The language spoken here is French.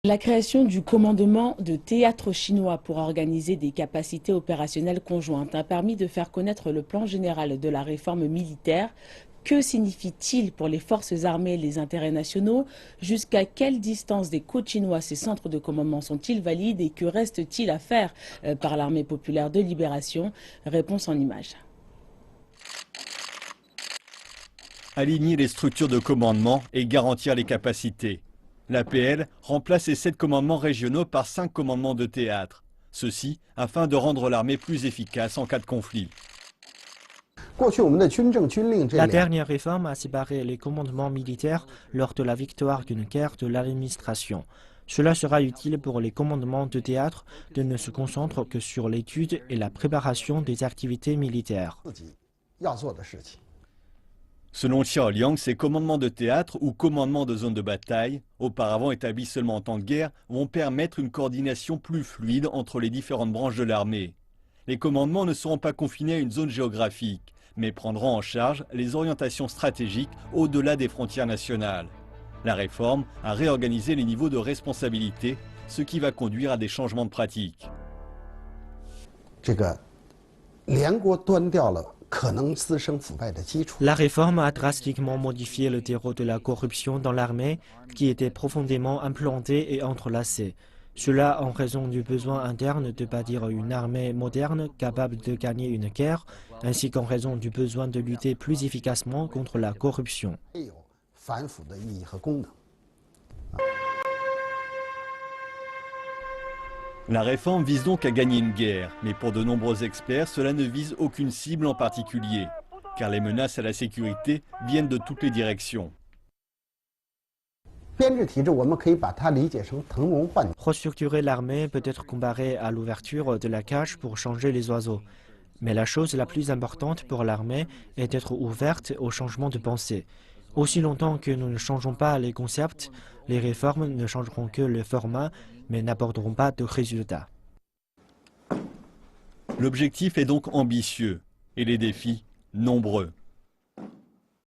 La création du commandement de théâtre chinois pour organiser des capacités opérationnelles conjointes a permis de faire connaître le plan général de la réforme militaire. Que signifie-t-il pour les forces armées et les intérêts nationaux? Jusqu'à quelle distance des côtes chinois ces centres de commandement sont-ils valides et que reste-t-il à faire par l'armée populaire de libération? Réponse en images. Aligner les structures de commandement et garantir les capacités. L'APL remplace les 7 commandements régionaux par 5 commandements de théâtre. Ceci afin de rendre l'armée plus efficace en cas de conflit. La dernière réforme a séparé les commandements militaires lors de la victoire d'une guerre de l'administration. Cela sera utile pour les commandements de théâtre de ne se concentrer que sur l'étude et la préparation des activités militaires. Selon Xiao Liang, ces commandements de théâtre ou commandements de zone de bataille, auparavant établis seulement en temps de guerre, vont permettre une coordination plus fluide entre les différentes branches de l'armée. Les commandements ne seront pas confinés à une zone géographique, mais prendront en charge les orientations stratégiques au-delà des frontières nationales. La réforme a réorganisé les niveaux de responsabilité, ce qui va conduire à des changements de pratique. La réforme a drastiquement modifié le terreau de la corruption dans l'armée, qui était profondément implanté et entrelacé. Cela en raison du besoin interne de bâtir une armée moderne capable de gagner une guerre, ainsi qu'en raison du besoin de lutter plus efficacement contre la corruption. La réforme vise donc à gagner une guerre, mais pour de nombreux experts, cela ne vise aucune cible en particulier, car les menaces à la sécurité viennent de toutes les directions. Restructurer l'armée peut être comparé à l'ouverture de la cage pour changer les oiseaux. Mais la chose la plus importante pour l'armée est d'être ouverte au changement de pensée. Aussi longtemps que nous ne changeons pas les concepts, les réformes ne changeront que le format, mais n'apporteront pas de résultats. L'objectif est donc ambitieux et les défis nombreux.